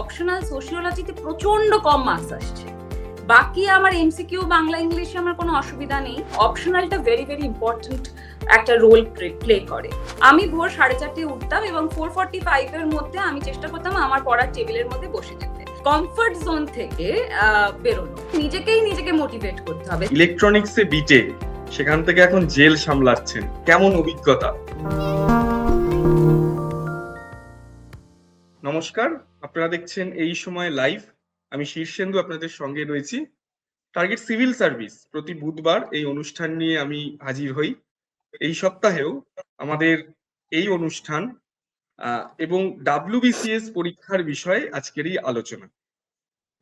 Optional সোশিওলজিতে প্রচন্ড কম marks আসছে। বাকি আমার এমসিকিউ বাংলা ইংলিশে আমার কোনো অসুবিধা নেই। অপশনালটা ভেরি ভেরি ইম্পর্টেন্ট একটা রোল প্লে করে। আমি ভোর 4:30 উঠতাম এবং 4:45 এর মধ্যে আমি চেষ্টা করতাম আমার পড়ার টেবিলের মধ্যে বসে যেতে। কমফর্ট জোন থেকে বেরোনো, নিজেকে মোটিভেট করতে হবে। ইলেকট্রনিক্সে বিটেক, সেখান থেকে এখন জেল সামলাচ্ছেন, কেমন অভিজ্ঞতা? নমস্কার, আপনারা দেখছেন এই সময় লাইভ। আমি শীর্ষেন্দু আপনাদের সঙ্গে রয়েছি। টার্গেট সিভিল সার্ভিস প্রতি বুধবার এই অনুষ্ঠান নিয়ে আমি হাজির হই। এই সপ্তাহেও আমাদের এই অনুষ্ঠান এবং WBCS পরীক্ষার বিষয়ে আজকের এই আলোচনা।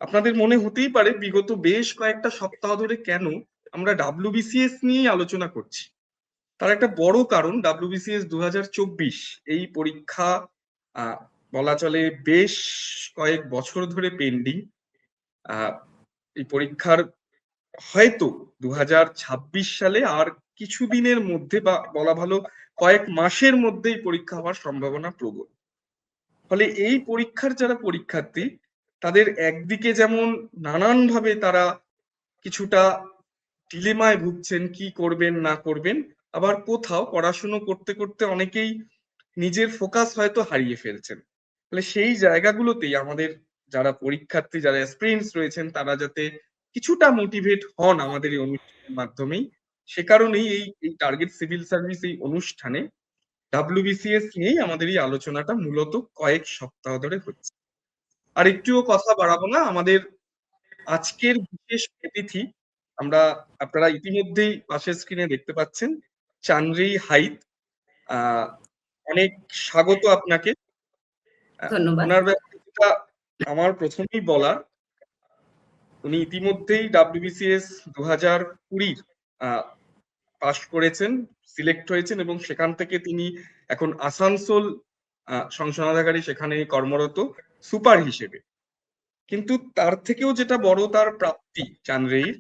আপনাদের মনে হতেই পারে বিগত বেশ কয়েকটা সপ্তাহ ধরে কেন আমরা WBCS নিয়েই আলোচনা করছি। তার একটা বড় কারণ WBCS 2024 এই পরীক্ষা বলা চলে বেশ কয়েক বছর ধরে পেন্ডিং। এই পরীক্ষার হয়তো 2026 সালে আর কিছুদিনের মধ্যে বা বলা ভালো কয়েক মাসের মধ্যেই পরীক্ষা হওয়ার সম্ভাবনা প্রবল। ফলে এই পরীক্ষার যারা পরীক্ষার্থী তাদের একদিকে যেমন নানানভাবে তারা কিছুটা ডিলেমায় ভুগছেন, কি করবেন না করবেন, আবার কোথাও পড়াশুনো করতে করতে অনেকেই নিজের ফোকাস হয়তো হারিয়ে ফেলছেন। ফলে সেই জায়গাগুলোতেই আমাদের যারা পরীক্ষার্থী, যারা অ্যাসপিরেন্টস রয়েছেন, তারা যাতে কিছুটা মোটিভেট হন আমাদের এই অনুষ্ঠানের মাধ্যমেই, সে কারণেই এই টার্গেট সিভিল সার্ভিস এই অনুষ্ঠানে WBCS নিয়েই আমাদের এই আলোচনাটা মূলত কয়েক সপ্তাহ ধরে হচ্ছে। আর একটুও কথা বাড়াবো না, আমাদের আজকের বিশেষ অতিথি আপনারা ইতিমধ্যেই পাশের স্ক্রিনে দেখতে পাচ্ছেন, চানরি হাইত। অনেক স্বাগত আপনাকে। ধন্যবাদ। ওনার ব্যাপারে আমার প্রথমেই বলার, উনি ইতিমধ্যেই WBCS 2020 পাশ করেছেন, সিলেক্ট হয়েছেন এবং সেখান থেকে তিনি এখন আসানসোল সংশোধনাগারে সেখানে কর্মরত সুপার হিসেবে। কিন্তু তার থেকেও যেটা বড় তার প্রাপ্তি চানরেইর,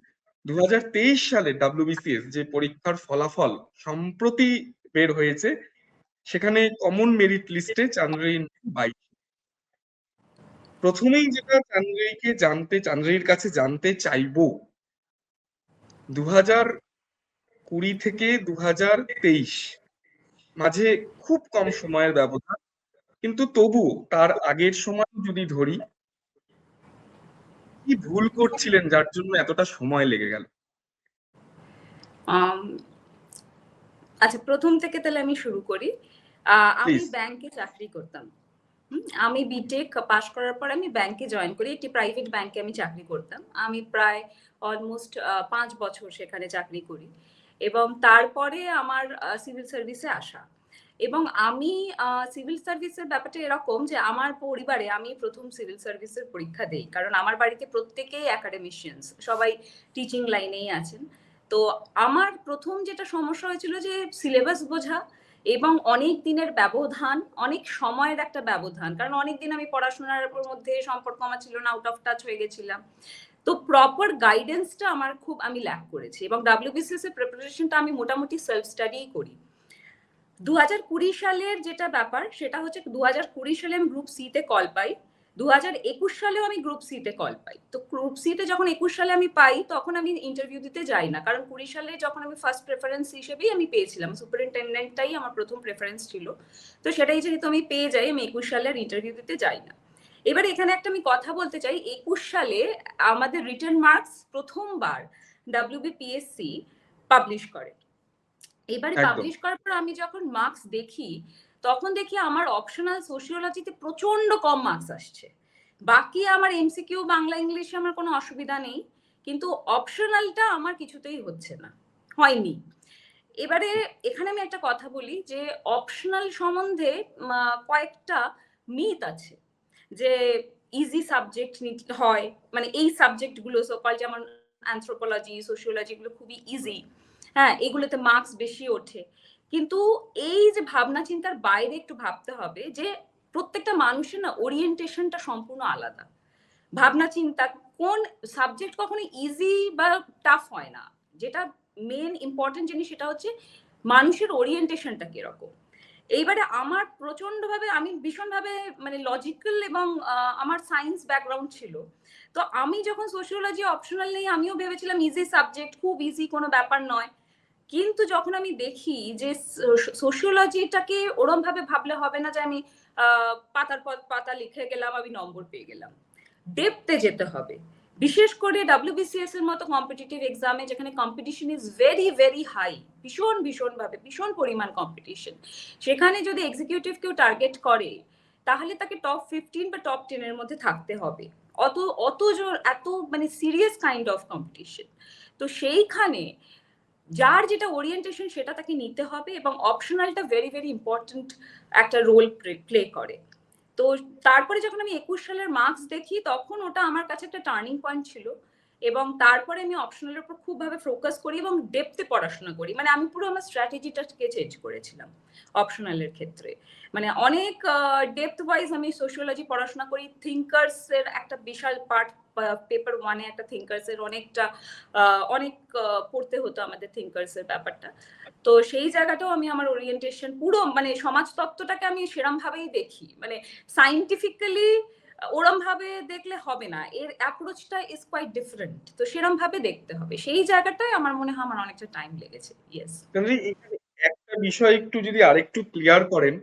2023 সালে WBCS যে পরীক্ষার ফলাফল সম্প্রতি বের হয়েছে, সেখানে কমন মেরিট লিস্টে চানরেই 22। প্রথমেই যেটা চানরেইর কাছে জানতে চাইবো, 2020 থেকে 2023 মাঝে খুব কম সময়ের ব্যবধান, কিন্তু তবুও তার আগের সময় যদি ধরি, কি ভুল করছিলেন যার জন্য এতটা সময় লেগে গেল? আচ্ছা, প্রথম থেকে তাহলে আমি শুরু করি। আমি ব্যাংকে চাকরি করতাম। আমি বিটেক পাশ করার পর আমি ব্যাংকে জয়েন করি, একটি প্রাইভেট ব্যাংকে আমি চাকরি করতাম। আমি প্রায় অলমোস্ট 5 বছর সেখানে চাকরি করি এবং তারপরে আমার সিভিল সার্ভিসে আসা। এবং আমি সিভিল সার্ভিসের ব্যাপারটা এরকম যে আমার পরিবারে আমি প্রথম সিভিল সার্ভিসের পরীক্ষা দেই, কারণ আমার বাড়িতে প্রত্যেকেই একাডেমিশিয়ানস, সবাই টিচিং লাইনেই আছেন। তো আমার প্রথম যেটা সমস্যা হয়েছিল যে সিলেবাস বোঝা এবং অনেক দিনের ব্যবধান, অনেক সময়ের একটা ব্যবধান, কারণ অনেক দিন আমি পড়াশোনার মধ্যে সম্পর্ক আমার ছিল না, আউট অফ টাচ হয়ে গেছিলাম। তো প্রপার গাইডেন্সটা আমি ল্যাক করেছি এবং WBCS এর প্রিপারেশনটা আমি মোটামুটি সেলফ স্টাডিই করি। 2020 সালের যেটা ব্যাপার সেটা হচ্ছে 2020 সালে আমি গ্রুপ সি তে কল পাই, 2021 সালেও আমি গ্রুপ সি তে কল পাই। তো গ্রুপ সি তে যখন 21 সালে আমি পাই তখন আমি ইন্টারভিউ দিতে যাই না, কারণ 20 সালে যখন আমি ফার্স্ট প্রেফারেন্স হিসেবেই আমি পেয়েছিলাম, সুপারিনটেন্ডেন্টটাই আমার প্রথম প্রেফারেন্স ছিল। তো সেটাই যেহেতু আমি পেয়ে যাই, আমি 21 সালে আর ইন্টারভিউ দিতে যাই না। এবার এখানে একটা আমি কথা বলতে চাই, 21 সালে আমাদের রিটার্ন মার্কস প্রথমবার WBPSC পাবলিশ করে। এবারে পাবলিশ করার পর আমি যখন মার্কস দেখি, তখন দেখি আমার অপশনাল সোশিওলজিতে প্রচন্ড কম মার্কস আসছে। বাকি আমার এমসিকিউ বাংলা ইংলিশে আমার কোনো অসুবিধা নেই, কিন্তু অপশনালটা আমার কিছুতেই হচ্ছে না, হয়নি। এবারে এখানে আমি একটা কথা বলি যে অপশনাল সম্বন্ধে কয়েকটা মিথ আছে যে ইজি সাবজেক্ট হয়, মানে এই সাবজেক্টগুলো সকাল যেমন অ্যানথ্রোপোলজি, সোশিওলজি, এগুলো খুবই ইজি, হ্যাঁ, এগুলোতে মার্কস বেশি ওঠে। কিন্তু এই যে ভাবনা চিন্তার বাইরে একটু ভাবতে হবে যে প্রত্যেকটা মানুষের না ওরিয়েন্টেশনটা সম্পূর্ণ আলাদা। ভাবনা চিন্তা, কোন সাবজেক্ট কখনো ইজি বা টাফ হয় না, যেটা মেন ইম্পর্টেন্ট জিনিস সেটা হচ্ছে মানুষের ওরিয়েন্টেশনটা কিরকম। এইবারে আমার প্রচন্ডভাবে, আমি ভীষণভাবে মানে লজিক্যাল এবং আমার সায়েন্স ব্যাকগ্রাউন্ড ছিল। তো আমি যখন সোশিওলজি অপশনাল নেই, আমিও ভেবেছিলাম ইজি সাবজেক্ট, খুব ইজি, কোনো ব্যাপার নয়। কিন্তু যখন আমি দেখি যে সোশিওলজিটাকে ওরম ভাবে ভাবলে হবে না যে আমি পাতার পর পাতা লিখে গেলাম, আমি নম্বর পেয়ে গেলাম। ডেপথে যেতে হবে। বিশেষ করে WBCS এর মতো কম্পিটিটিভ এক্সামে, যেখানে competition is very very high, ভীষণ পরিমাণ কম্পিটিশন, সেখানে যদি এক্সিকিউটিভ কেউ টার্গেট করে, তাহলে তাকে টপ 15 বা টপ 10 এর মধ্যে থাকতে হবে। অত অত জোর, এত মানে সিরিয়াস কাইন্ড অফ কম্পিটিশন। তো সেইখানে যার যেটা ওরিয়েন্টেশন সেটা তাকে নিতে হবে, এবং অপশনালটা ভেরি ভেরি ইম্পর্টেন্ট একটা রোল প্লে করে। তো তারপরে যখন আমি 21 সালের মার্কস দেখি, তখন ওটা আমার কাছে একটা টার্নিং পয়েন্ট ছিল, এবং তারপরে আমি অপশনালের উপর খুব ভাবে ফোকাস করি এবং ডেপথে পড়াশোনা করি। মানে আমি পুরো আমার স্ট্র্যাটেজিটাকে চেঞ্জ করেছিলাম অপশনালের ক্ষেত্রে। মানে অনেক ডেপথ ওয়াইজ আমি সোশিওলজি পড়াশোনা করি। থিঙ্কার্স এর একটা বিশাল পার্ট, পেপার ওয়ানে একটা থিঙ্কার্স এর অনেকটা অনেক পড়তে হতো আমাদের থিঙ্কার্স এর ব্যাপারটা। তো সেই জায়গাটাও আমি আমার ওরিয়েন্টেশন পুরো মানে সমাজতত্ত্বটাকে আমি সেরম ভাবেই দেখি। মানে সাইন্টিফিক্যালি ওরম ভাবে দেখলে হবে না, এর অ্যাপ্রোচটা ইজ কোয়াইট ডিফারেন্ট। তো সেরম ভাবে দেখতে হবে, সেই জায়গাটায় আমার মনে হয় আমার অনেকটা টাইম লেগেছে। ইয়েস। এখানে একটা বিষয় একটু যদি আরেকটু ক্লিয়ার করেন,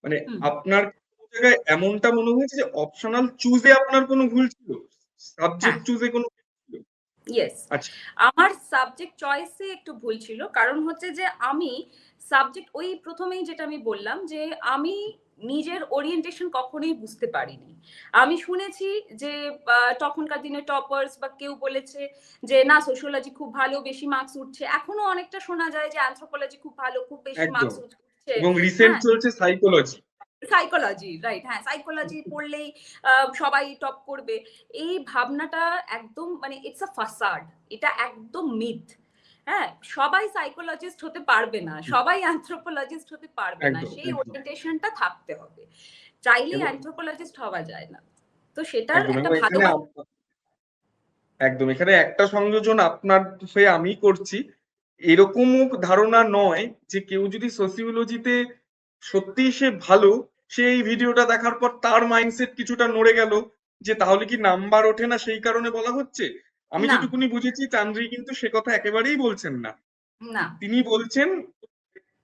মানে আপনার কোনো জায়গায় এমনটা মনে হয়েছে যে অপশনাল চুজে আপনার কোনো ভুল ছিল, সাবজেক্ট চুজে কোনো ভুল ছিল? ইয়েস, আচ্ছা, আমার সাবজেক্ট চয়েসে একটু ভুল ছিল। কারণ হচ্ছে যে আমি সাবজেক্ট, ওই প্রথমেই যেটা আমি বললাম, যে আমি নিজের ওরিয়েন্টেশন কখনোই বুঝতে পারিনি। আমি শুনেছি যে তখনকার দিনে টপার্স বা কেউ বলেছে যে না সোশিওলজি খুব ভালো, বেশি মার্কস উঠছে। এখনো অনেকটা শোনা যায় যে অ্যানথ্রোপোলজি খুব ভালো, খুব বেশি একদম। মার্কস উঠছে। এবং রিসেন্ট হ্যাঁ, চলছে সাইকোলজি। সাইকোলজি, রাইট, হ্যাঁ, সাইকোলজি পড়লেই সবাই টপ করবে। এই ভাবনাটা একদম মানে ইটস আ ফাসাড, এটা একদম মিথ। হ্যাঁ, সবাই সাইকোলজিস্ট হতে পারবে না, সবাই অ্যানথ্রোপোলজিস্ট হতে পারবে না, একদম সেই একদম ওরিয়েন্টেশনটা থাকতে হবে। চাইলেই এবং অ্যানথ্রোপোলজিস্ট হওয়া যায় না। তো সেটার একদম একটা এবং ভালো একদম এখানে একটা সংযোজন আপনার হয়ে আমি করছি। এরকমও ধারণা নয় যে কেউ যদি সোসিওলজিতে সত্যি সে ভালো, সে এই ভিডিওটা দেখার পর তার মাইন্ডসেট কিছুটা নড়ে গেল, যে তাহলে কি নাম্বার ওঠে না সেই কারণে বলা হচ্ছে। আমি না, যেটুকুনি বুঝেছি চান্দ্রি কিন্তু সে কথা একেবারেই বলছেন না। না, তিনি বলছেন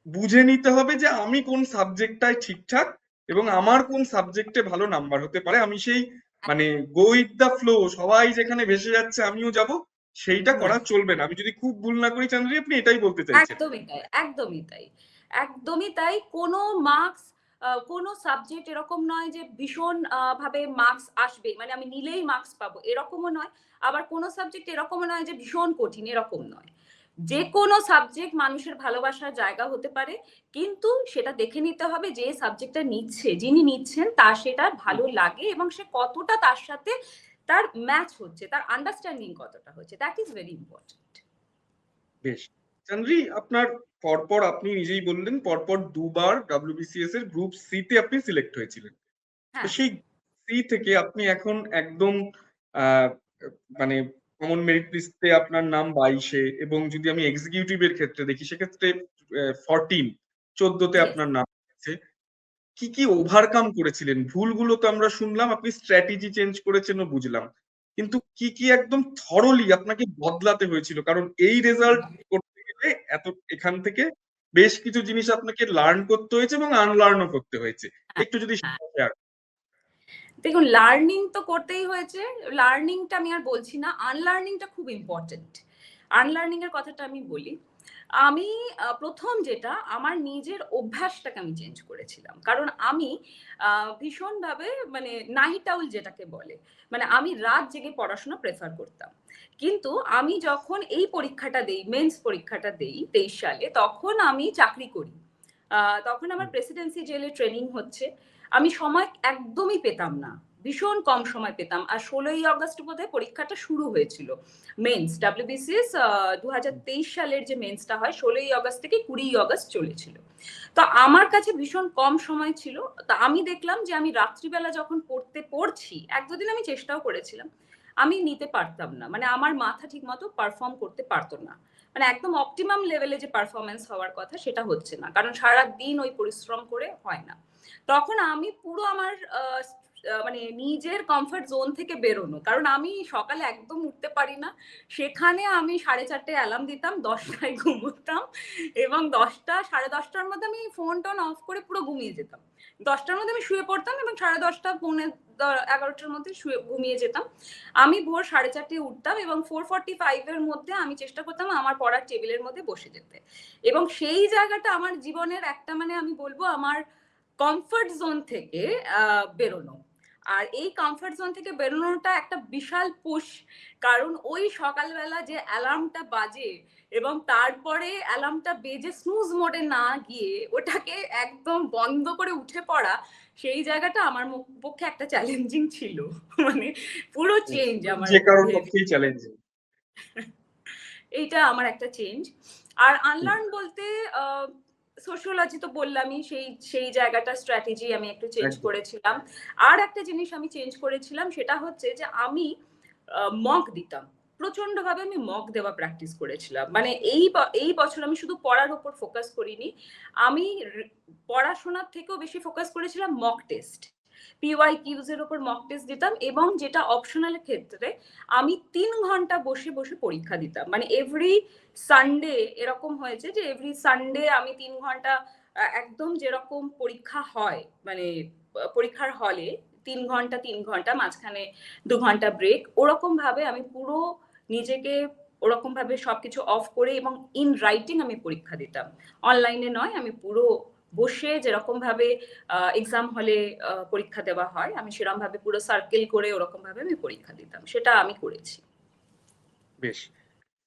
বুঝে নিতে হবে যে আমি কোন সাবজেক্টটায় ঠিকঠাক এবং আমার কোন সাবজেক্টে ভালো নাম্বার হতে পারে, আমি সেই মানে গো উইথ দা ফ্লো, সবাই যেখানে ভেসে যাচ্ছে আমিও যাব, সেইটা না, করা চলবে না। আমি যদি খুব ভুল না করি চান্দ্রি, আপনি এটাই বলতে চাইছেন? একদমই তাই, একদমই তাই, একদমই তাই। কোনো মার্কস, কোনো সাবজেক্ট এরকম নয় যে ভীষণ ভাবে মার্কস আসবে, মানে আমি নিলেই মার্কস পাবো, এরকমও নয়। আবার কোনো সাবজেক্ট এরকমও নয় যে ভীষণ কঠিন, এরকম নয়। যে কোনো সাবজেক্ট মানুষের ভালোবাসার জায়গা হতে পারে, কিন্তু সেটা দেখে নিতে হবে যে সাবজেক্টটা নিচ্ছে, যিনি নিচ্ছেন তার সেটা ভালো লাগে এবং সে কতটা তার সাথে তার ম্যাচ হচ্ছে, তার আন্ডারস্ট্যান্ডিং কতটা হচ্ছে, দ্যাট ইজ ভেরি ইম্পর্টেন্ট। বেশ, চান্দ্রি, আপনার পরপর আপনি নিজেই বললেন পরপর দুবার WBCS এর গ্রুপ সি তে আপনি সিলেক্ট হয়েছিলেন। তো হ্যাঁ, সেই সি থেকে আপনি এখন একদম আহ মানে কমন মেরিট লিস্টে আপনার নাম 22-এ, এবং যদি আমি এক্সিকিউটিভের ক্ষেত্রে দেখি সেক্ষেত্রে 14তে ইয়েস। আপনার নাম আছে। কি কি ওভারকাম করেছিলেন? ভুলগুলো তো আমরা শুনলাম, আপনি স্ট্র্যাটেজি চেঞ্জ করেছেন ও বুঝলাম, কিন্তু কি কি একদম থরলি আপনাকে বদলাতে হয়েছিল? কারণ এই রেজাল্ট করতে গেলে এখান থেকে বেশ কিছু জিনিস আপনাকে লার্ন করতে হয়েছে এবং আনলার্নও করতে হয়েছে। হ্যাঁ, একটু যদি হ্যাঁ, share দেখুন, লার্নিং তো করতেই হয়েছে। লার্নিংটা আমি আর বলছি না, আনলার্নিংটা খুব ইম্পর্টেন্ট। আনলার্নিং এর কথাটা আমি বলি। আমি প্রথম যেটা, আমার নিজের অভ্যাসটাকে আমি চেঞ্জ করেছিলাম। কারণ আমি ভীষণভাবে মানে নাইট আউল যেটাকে বলে, মানে আমি রাত জেগে পড়াশোনা প্রেফার করতাম। কিন্তু আমি যখন এই পরীক্ষাটা দেই, মেন্স পরীক্ষাটা দেই 23 সালে, তখন আমি চাকরি করি। তখন আমার প্রেসিডেন্সি জেলে ট্রেনিং হচ্ছে। আমি সময় একদমই পেতাম না, ভীষণ কম সময় পেতাম। আর 16ই অগস্ট বোধহয় পরীক্ষাটা শুরু হয়েছিল, মেন্স WBCS 2023 সালের যে মেন্সটা হয় 16ই অগস্ট থেকে 20ই অগস্ট চলেছিল। তো আমার কাছে ভীষণ কম সময় ছিল। তা আমি দেখলাম যে আমি রাত্রিবেলা যখন পড়ছি, এক দুদিন আমি চেষ্টাও করেছিলাম, আমি নিতে পারতাম না, মানে আমার মাথা ঠিক মতো পারফর্ম করতে পারতো না, মানে একদম অপটিমাম লেভেলে যে পারফরমেন্স হওয়ার কথা সেটা হচ্ছে না, কারণ সারা দিন ওই পরিশ্রম করে হয় না। তখন আমি পুরো আমার মানে নিজের কমফর্ট জোন থেকে বেরোনো, কারণ আমি সকালে একদম উঠতে পারি না, সেখানে আমি 4:30 অ্যালার্ম দিতাম, 10টায় ঘুমোতাম, এবং 10টা 10:30টার মধ্যে আমি ফোন টোন অফ করে পুরো ঘুমিয়ে যেতাম। 10টার মধ্যে আমি শুয়ে পড়তাম এবং 10:30 পৌনে 11টার মধ্যে শুয়ে ঘুমিয়ে যেতাম। আমি ভোর 4:30 উঠতাম এবং 4:45 এর মধ্যে আমি চেষ্টা করতাম আমার পড়ার টেবিলের মধ্যে বসে যেতে, এবং সেই জায়গাটা আমার জীবনের একটা, মানে আমি বলবো আমার কমফর্ট জোন থেকে বেরোনো। আর এই কমফর্ট জোন থেকে বেরোনোটা একটা বিশাল পুশ, কারণ ওই সকালবেলা যে অ্যালার্মটা বাজে এবং তারপরে অ্যালার্মটা বেজে স্নুজ মোডে না গিয়ে ওটাকে একদম বন্ধ করে উঠে পড়া, সেই জায়গাটা আমার পক্ষে একটা চ্যালেঞ্জিং ছিল। মানে পুরো চেঞ্জ আমার যে কারোর পক্ষেই চ্যালেঞ্জিং। এইটা আমার একটা চেঞ্জ। আর আনলার্ন বলতে সোশিওলজি তো বললামই, সেই সেই জায়গাটা স্ট্র্যাটেজি আমি একটু চেঞ্জ করেছিলাম। আর একটা জিনিস আমি চেঞ্জ করেছিলাম, সেটা হচ্ছে যে আমি মক দিতাম প্রচন্ড ভাবে, আমি মক দেওয়া প্র্যাকটিস করেছিলাম। মানে এই বছর আমি শুধু পড়ার উপর ফোকাস করিনি, আমি পড়াশোনার থেকেও বেশি ফোকাস করেছিলাম মক টেস্ট, PYQs এর উপর মক টেস্ট দিতাম, এবং যেটা অপশনাল ক্ষেত্রে আমি 3 ঘন্টা বসে বসে পরীক্ষা দিতাম। মানে এভরি সানডে এরকম হয়েছে যে এভরি সানডে আমি 3 ঘন্টা একদম যেরকম পরীক্ষা হয়, মানে পরীক্ষার হলে 3 ঘন্টা 3 ঘন্টা, মাঝখানে 2 ঘন্টা ব্রেক, ওরকম ভাবে আমি পুরো নিজেকে ওরকম ভাবে সবকিছু অফ করে এবং ইন রাইটিং আমি পরীক্ষা দিতাম। অনলাইনে নয়, আমি পুরো বসে যেরকম ভাবে এক্সাম হলে পরীক্ষা দেওয়া হয়, আমি সেরকম ভাবে পুরো সার্কেল করে ওরকম ভাবে আমি পরীক্ষা দিতাম, সেটা আমি করেছি। বেশ,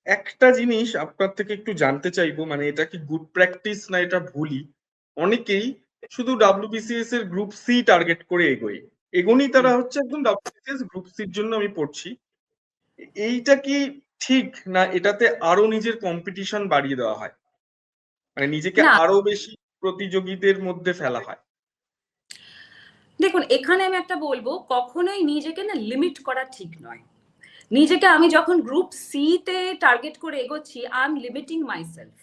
একটা জিনিস আপনার থেকে একটু জানতে চাইবো, মানে এটা কি গুড প্র্যাকটিস না এটা ভুলই? অনেকেই শুধু WBCS এর গ্রুপ সি টার্গেট করে এগোনি তারা হচ্ছে একদম WBCS গ্রুপ সির জন্য আমি পড়ছি, এইটা কি ঠিক, না এটাতে আরো নিজের কম্পিটিশন বাড়িয়ে দেওয়া হয়, মানে নিজেকে না, আরো বেশি প্রতিযোগীদের মধ্যে ফেলা হয়? দেখুন এখানে আমি একটা বলবো, কখনোই নিজেকে না লিমিট করা ঠিক নয়। নিজেকে আমি যখন গ্রুপ সি তে টার্গেট করে এগোচ্ছি, আই এম লিমিটিং মাইসেলফ।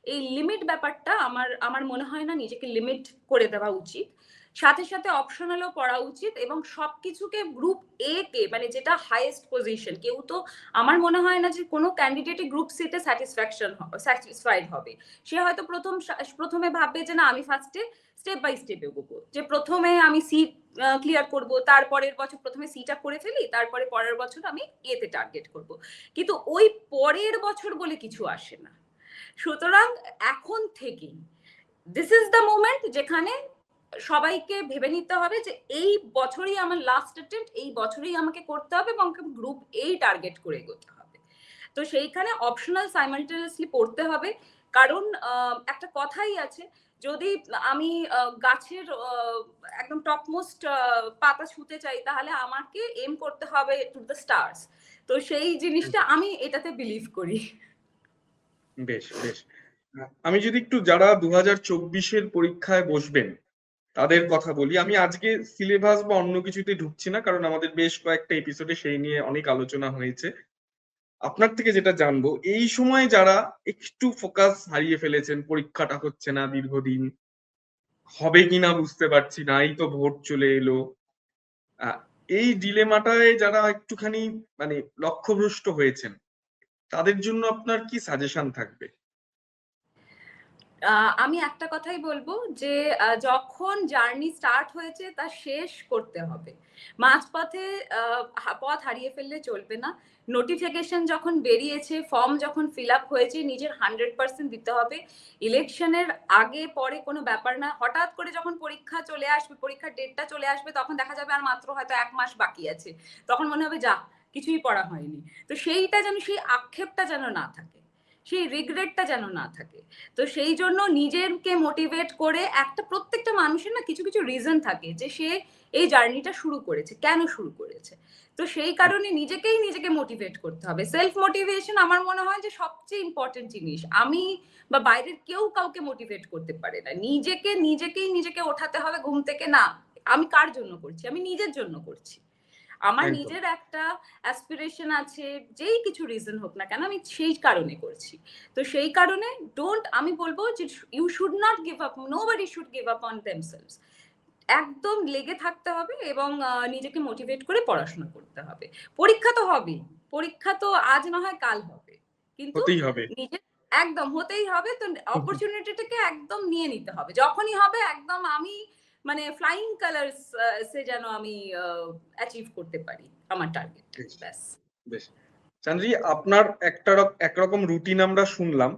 এই লিমিট ব্যাপারটা আমার আমার মনে হয় না নিজেকে লিমিট করে দেওয়া উচিত। সাথে সাথে অপশনালও পড়া উচিত, এবং সবকিছুকে গ্রুপ এ কে, মানে যেটা হাইয়েস্ট পজিশন, কেউ তো আমার মনে হয় না যে কোনো ক্যান্ডিডেটই গ্রুপ সি তে স্যাটিসফাইড হবে। সে হয়তো প্রথমে ভাববে যে না আমি ফার্স্টে স্টেপ বাই স্টেপ এগোবো, যে প্রথমে আমি সি ক্লিয়ার করব, তারপরের বছর প্রথমে সিটা করে ফেলি, তারপরে পরের বছর আমি এতে টার্গেট করব। কিন্তু ওই পরের বছর বলে কিছু আসে না। সুতরাং এখন থেকেই দিস ইজ দ্য মোমেন্ট যেখানে সবাইকে ভেবে নিতে হবে যে এই বছরই আমার লাস্ট অ্যাটেম্প্ট, এই বছরই আমাকে করতে হবে এবং গ্রুপ এই টার্গেট করে এগোতে হবে। তো সেইখানে অপশনাল সাইমালটেনিয়াসলি পড়তে হবে, কারণ একটা কথাই আছে, যদি আমি গাছের একদম টপমোস্ট পাতা ছুঁতে চাই, তাহলে আমাকে এম করতে হবে টু দ্য স্টার্স। তো সেই জিনিসটা আমি এটাতে বিলিভ করি। বেশ বেশ, আমি যদি একটু যারা 2024-এর পরীক্ষায় বসবেন তাদের কথা বলি, আমি আজকে সিলেবাস বা অন্য কিছুতে ঢুকছি না, কারণ আমাদের বেশ কয়েকটা এপিসোডে সেই নিয়ে অনেক আলোচনা হয়েছে। আপনার থেকে যেটা জানবো, এই সময় যারা একটু ফোকাস হারিয়ে ফেলেছেন, পরীক্ষাটা হচ্ছে না দীর্ঘদিন, হবে কিনা বুঝতে পারছি না, এই তো ভোট চলে এলো, আহ, এই ডিলেমাটায় যারা একটুখানি মানে লক্ষ্যভ্রষ্ট হয়েছেন, তাদের জন্য আপনার কি সাজেশন থাকবে? আমি একটা কথাই বলবো যে যখন জার্নি স্টার্ট হয়েছে তা শেষ করতে হবে। মাঝপথে পথ হারিয়ে ফেললে চলবে না। নোটিফিকেশন যখন বেরিয়েছে, ফর্ম যখন ফিল আপ হয়েছে, নিজের 100% দিতে হবে। ইলেকশনের আগে পরে কোনো ব্যাপার না। হঠাৎ করে যখন পরীক্ষা চলে আসবে, পরীক্ষার ডেটটা চলে আসবে, তখন দেখা যাবে আর মাত্র হয়তো 1 মাস বাকি আছে। তখন মনে হবে যা, কিছুই পড়া হয়নি। তো সেইটা যেন, সেই আক্ষেপটা যেন না থাকে, সেই রিগ্রেটটা যেন না থাকে। তো সেই জন্য নিজেকে মোটিভেট করে, একটা প্রত্যেকটা মানুষের না কিছু কিছু রিজন থাকে যে সে এই জার্নিটা শুরু করেছে, কেন শুরু করেছে। তো সেই কারণে নিজেকে মোটিভেট করতে হবে। সেলফ মোটিভেশন আমার মনে হয় যে সবচেয়ে ইম্পর্টেন্ট জিনিস। আমি বা বাইরের কেউ কাউকে মোটিভেট করতে পারে না, নিজেকে ওঠাতে হবে ঘুম থেকে। না, আমি কার জন্য করছি? আমি নিজের জন্য করছি। আমার একদম নিজের একটা অ্যাসপিরেশন আছে, যেই কিছু রিজন হোক না কেন আমি সেই কারণে করছি। তো সেই কারণে আমি বলবো যে you should not give up, nobody should give up on themselves. একদম লেগে থাকতে হবে এবং নিজেকে মোটিভেট করে পড়াশোনা করতে হবে। পরীক্ষা তো হবেই, পরীক্ষা তো আজ না হয় কাল হবে, কিন্তু হতেই হবে। নিজের একদম হতেই হবে। তো অপরচুনিটিটাকে একদম নিয়ে নিতে হবে, যখনই হবে একদম আমি মানে ফ্লাইং কালার্স সে যেন আমি অ্যাচিভ করতে পারি আমার টার্গেটটা, বেশ ব্যাস। বেশ চান্দ্রি, আপনার একরকম রুটিন আমরা শুনলাম,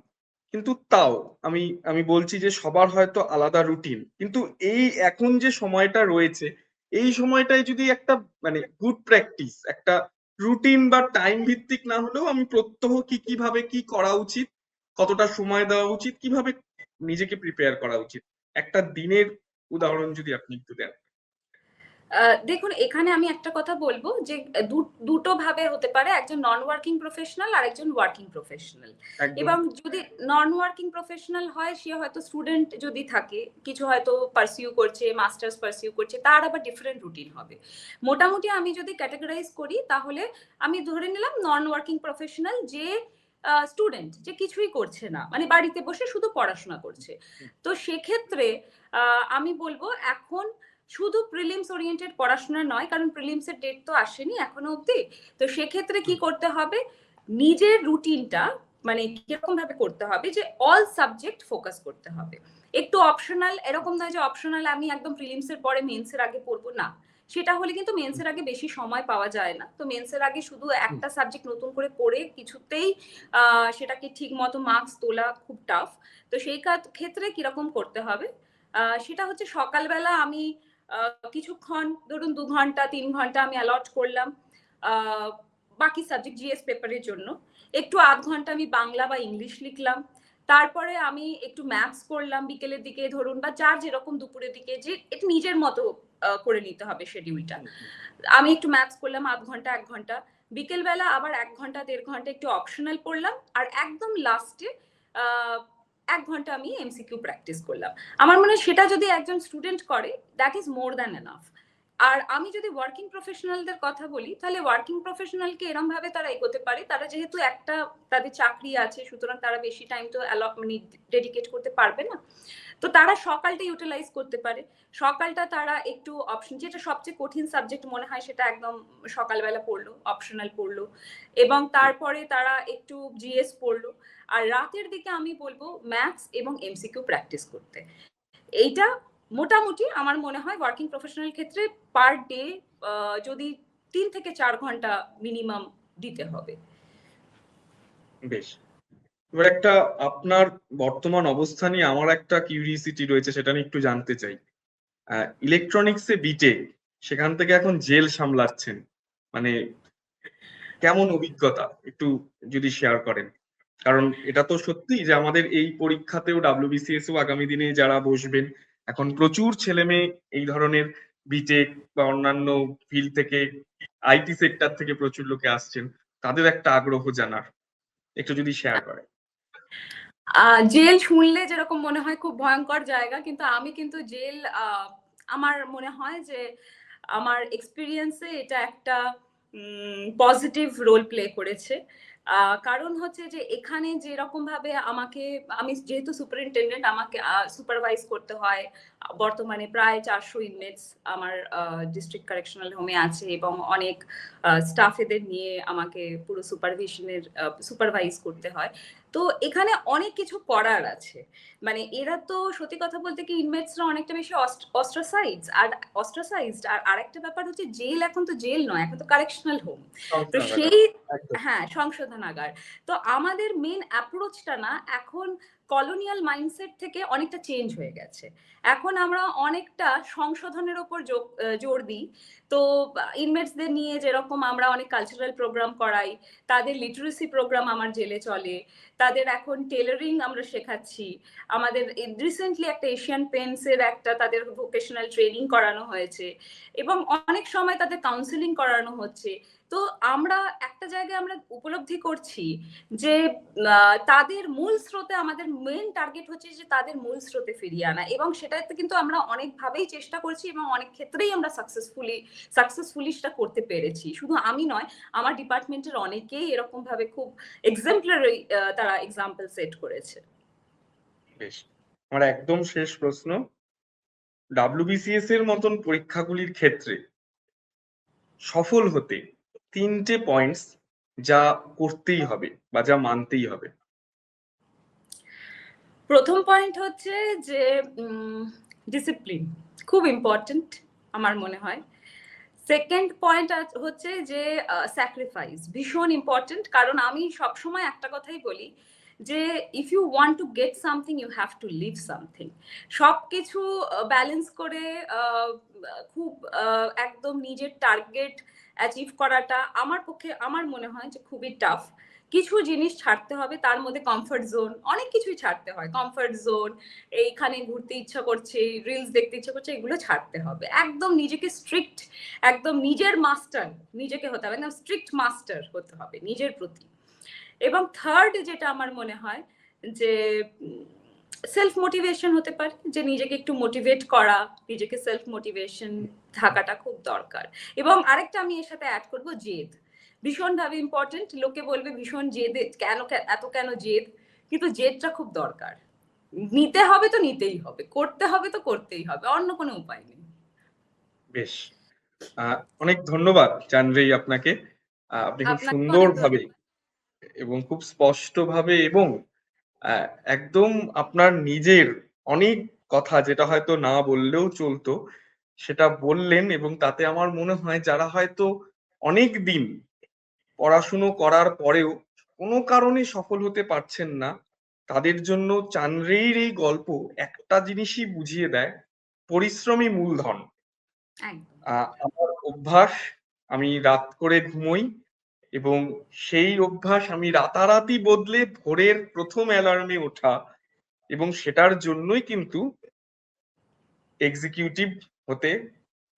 কিন্তু তাও আমি আমি বলছি যে সবার হয়তো আলাদা রুটিন, কিন্তু এই এখন যে সময়টা রয়েছে এই সময়টায় যদি একটা মানে গুড প্র্যাকটিস, একটা রুটিন বা টাইম ভিত্তিক না হলেও আমি প্রত্যহ কিভাবে কি করা উচিত, কতটা সময় দেওয়া উচিত, কিভাবে নিজেকে প্রিপেয়ার করা উচিত, একটা দিনের উদাহরণ যদি আপনি একটু দেন। দেখুন, এখানে আমি একটা কথা বলবো যে দুটো ভাবে হতে পারে, একজন নন ওয়ার্কিং প্রফেশনাল আর একজন ওয়ার্কিং প্রফেশনাল। একদম এবং যদি নন ওয়ার্কিং প্রফেশনাল হয়, সে হয়তো স্টুডেন্ট যদি থাকে, কিছু হয়তো পারসিউ করছে, মাস্টার্স পারসিউ করছে, তার আবার ডিফারেন্ট রুটিন হবে। মোটামুটি আমি যদি ক্যাটাগরাইজ করি তাহলে আমি ধরে নিলাম নন ওয়ার্কিং প্রফেশনাল যে স্টুডেন্ট, যে কিছুই করছে না, মানে বাড়িতে বসে শুধু পড়াশোনা করছে। তো সেক্ষেত্রে আমি বলবো এখন শুধু প্রিলিমস ওরিয়েন্টেড পড়াশোনা নয়, কারণ প্রিলিমস এর ডেট তো আসেনি এখনো অব্দি। তো সেক্ষেত্রে কি করতে হবে, নিজের রুটিনটা মানে কিরকম ভাবে করতে হবে যে অল সাবজেক্ট ফোকাস করতে হবে। একটু অপশনাল, এরকম নয় যে অপশনাল আমি একদম প্রিলিমস এর পরে মেন্স এর আগে পড়বো, না। সেটা হলে কিন্তু মেন্স এর আগে বেশি সময় পাওয়া যায় না। তো মেন্স এর আগে শুধু একটা সাবজেক্ট নতুন করে পড়ে কিছুতেই সেটাকে ঠিক মতো মার্কস তোলা খুব টাফ। তো সেই ক্ষেত্রে কিরকম করতে হবে, সেটা হচ্ছে সকালবেলা আমি কিছুক্ষণ, ধরুন 2 ঘন্টা 3 ঘন্টা আমি অ্যালট করলাম বাকি সাবজেক্ট জিএস পেপারের জন্য। একটু আধ ঘন্টা আমি বাংলা বা ইংলিশ লিখলাম। তারপরে আমি একটু ম্যাথস করলাম বিকেলের দিকে, ধরুন, বা যার যেরকম দুপুরের দিকে, যে একটু নিজের মতো করে নিতে হবে শিডিউলটা। আমি একটু ম্যাথস করলাম আধ ঘন্টা 1 ঘন্টা, বিকেলবেলা আবার 1 ঘন্টা 1.5 ঘন্টা একটু অপশনাল পড়লাম, আর একদম লাস্টে 1 ঘন্টা আমি এমসিকিউ প্র্যাকটিস করলাম। আমার মনে হয় সেটা যদি একজন স্টুডেন্ট করে, that is more than enough. আর আমি যদি ওয়ার্কিং প্রফেশনালদের কথা বলি, তাহলে ওয়ার্কিং প্রফেশনালকে এরকম ভাবে তারা এগোতে পারে, তারা যেহেতু একটা তাদের চাকরি আছে, সুতরাং তারা বেশি টাইম তো মানে ডেডিকেট করতে পারবে না। তো তারা সকালটা ইউটিলাইজ করতে পারে। সকালটা তারা একটু অপশন, যেটা সবচেয়ে কঠিন সাবজেক্ট মনে হয় সেটা একদম সকালবেলা পড়লো, অপশনাল পড়লো, এবং তারপরে তারা একটু জিএস পড়লো। আর রাতের দিকে আমি বলবো ম্যাথস এবং এমসিকিউ প্র্যাকটিস করতে। এইটা মোটামুটি আমার মনে হয় ওয়ার্কিং প্রফেশনাল ক্ষেত্রে পার ডে যদি 3 থেকে 4 ঘন্টা মিনিমাম দিতে হবে। বেশ, এবার একটা আপনার বর্তমান অবস্থা নিয়ে আমার একটা কিউরিওসিটি রয়েছে, সেটা নিয়ে একটু জানতে চাই। ইলেকট্রনিক্সে বিটেক, সেখান থেকে এখন জেল সামলাচ্ছেন, মানে কেমন অভিজ্ঞতা একটু যদি শেয়ার করেন? কারণ এটা তো সত্যি যে আমাদের এই পরীক্ষাতেও ডাব্লিউবিসিএসও আগামী দিনে যারা বসবেন, এখন প্রচুর ছেলে মেয়ে এই ধরনের বিটেক বা অন্যান্য ফিল্ড থেকে, আইটি সেক্টর থেকে প্রচুর লোকে আসছেন, তাদের একটা আগ্রহ জানার, একটু যদি শেয়ার করেন। জেল শুনলে যেরকম মনে হয় খুব ভয়ঙ্কর জায়গা, কিন্তু আমি কিন্তু জেল আমার মনে হয় যে আমার এক্সপিরিয়েন্সে এটা একটা পজিটিভ রোল প্লে করেছে। কারণ হচ্ছে যে এখানে যেরকম ভাবে আমাকে, আমি যেহেতু সুপারিনটেন্ডেন্ট, আমাকে সুপারভাইজ করতে হয়। বর্তমানে প্রায় 400 ইনমেটস আমার ডিস্ট্রিক্ট কারেকশনাল হোমে আছে, এবং অনেক স্টাফ এদের নিয়ে আমাকে পুরো সুপারভাইজ করতে হয়। তো এখানে অনেক কিছু করার আছে। মানে এরা তো সত্যি কথা বলতে কি, ইনমেটসরা অনেকটা বেশি অস্ট্রাসাইজড। আর আরেকটা ব্যাপার হচ্ছে জেল এখন তো জেল নয়, এখন তো কারেকশনাল হোম। তো সেই, হ্যাঁ, সংশোধনাগার। তো আমাদের মেন অ্যাপ্রোচটা না এখন কলোনিয়াল মাইন্ডসেট থেকে অনেকটা চেঞ্জ হয়ে গেছে। এখন আমরা অনেকটা সংশোধনের ওপর জোর দিই। তো ইনমেটসদের নিয়ে যেরকম আমরা অনেক কালচারাল প্রোগ্রাম করাই, তাদের লিটারেসি প্রোগ্রাম আমার জেলে চলে, তাদের এখন টেলারিং আমরা শেখাচ্ছি। আমাদের রিসেন্টলি একটা এশিয়ান পেন্টস এর একটা তাদের ভোকেশনাল ট্রেনিং করানো হয়েছে, এবং অনেক সময় তাদের কাউন্সিলিং করানো হচ্ছে। তো আমরা একটা জায়গায় আমরা উপলব্ধি করছি যে তাদের মূল স্রোতে আমাদের মেইন টার্গেট হচ্ছে যে তাদের মূল স্রোতে ফিরিয়ে আনা, এবং সেটাতে কিন্তু আমরা অনেকভাবেই চেষ্টা করেছি এবং অনেক ক্ষেত্রেই আমরা সাকসেসফুলি সেটা করতে পেরেছি। শুধু আমি নয়, আমার ডিপার্টমেন্টের অনেকেই এরকম ভাবে খুব এক্সাম্পলারি তারা এক্সাম্পল সেট করেছে। বেশ, আমার একদম শেষ প্রশ্ন, WBCS এর মতন পরীক্ষাগুলির ক্ষেত্রে সফল হতে 3টে পয়েন্টস যা করতেই হবে বা যা মানতেই হবে। প্রথম পয়েন্ট হচ্ছে যে ডিসিপ্লিন খুব ইম্পর্টেন্ট আমার মনে হয়। সেকেন্ড পয়েন্ট হচ্ছে যে স্যাক্রিফাইস ভীষণ ইম্পর্টেন্ট, কারণ আমি সবসময় একটা কথাই বলি যে if you want to get something you have to leave something. সবকিছু ব্যালেন্স করে খুব একদম নিজের টার্গেট অ্যাচিভ করাটা আমার পক্ষে আমার মনে হয় যে খুবই টাফ। কিছু জিনিস ছাড়তে হবে, তার মধ্যে কমফর্ট জোন, অনেক কিছুই ছাড়তে হয়। কমফর্ট জোন, এইখানে ঘুরতে ইচ্ছা করছে, রিলস দেখতে ইচ্ছা করছে, এগুলো ছাড়তে হবে। একদম নিজেকে স্ট্রিক্ট, একদম নিজের মাস্টার নিজেকে হতে হবে, একদম স্ট্রিক্ট মাস্টার হতে হবে নিজের প্রতি। এবং থার্ড যেটা আমার মনে হয় যে সেলফ মোটিভেশন হতে পারে, যে নিজেকে একটু মোটিভেট করা, নিজেকে সেলফ মোটিভেশন থাকাটা খুব দরকার। এবং আরেকটা আমি এর সাথে অ্যাড করবো, জেদ ভীষণভাবে ইম্পর্টেন্ট। লোকে বলবে ভীষণ জেদে, কেন জেদ, কিন্তু জেদটা খুব দরকার। নিতে হবে তো নিতেই হবে, করতে হবে তো করতেই হবে, অন্য কোনো উপায় নেই। বেশ, অনেক ধন্যবাদ জানরেই আপনাকে। আপনি খুব সুন্দরভাবে এবং খুব স্পষ্টভাবে এবং একদম আপনার নিজের অনেক কথা যেটা হয়তো না বললেও চলতো সেটা বললেন, এবং তাতে আমার মনে হয় যারা হয়তো অনেক দিন পড়াশুনো করার পরেও কোনো কারণে সফল হতে পারছেন না, তাদের জন্য চানরেইর এই গল্প একটা জিনিসই বুঝিয়ে দেয়, পরিশ্রমী মূলধন। আমার অভ্যাস, আমি রাত করে ঘুমোই এবং সেই অভ্যাস আমি রাতারাতি বদলে ভোরের প্রথম অ্যালার্মে ওঠা, এবং সেটার জন্যই কিন্তু এক্সিকিউটিভ হতে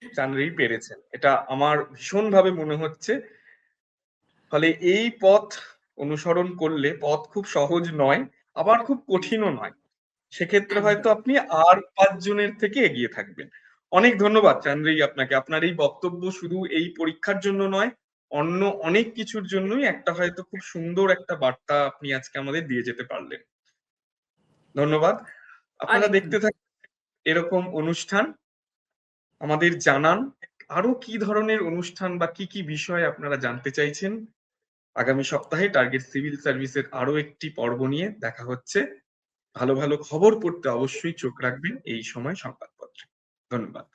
চানরেই পেরেছেন, এটা আমার ভীষণভাবে মনে হচ্ছে। ফলে এই পথ অনুসরণ করলে পথ খুব সহজ নয়, আবার খুব কঠিনও নয়, সেক্ষেত্রে হয়তো আপনি আর 5 জনের থেকে এগিয়ে থাকবেন। অনেক ধন্যবাদ চানরেই আপনাকে। আপনার এই বক্তব্য শুধু এই পরীক্ষার জন্য নয়, অন্য অনেক কিছুর জন্যই একটা হয়তো খুব সুন্দর একটা বার্তা আপনি আজকে আমাদের দিয়ে যেতে পারলেন। ধন্যবাদ। আপনারা দেখতে থাকুন এরকম অনুষ্ঠান, আমাদের জানান আরো কি ধরনের অনুষ্ঠান বা কি কি বিষয় আপনারা জানতে চাইছেন। আগামী সপ্তাহে টার্গেট সিভিল সার্ভিসের আরো একটি পর্ব নিয়ে দেখা হচ্ছে। ভালো ভালো খবর পড়তে অবশ্যই চোখ রাখবেন এই সময় সংবাদপত্রে। ধন্যবাদ।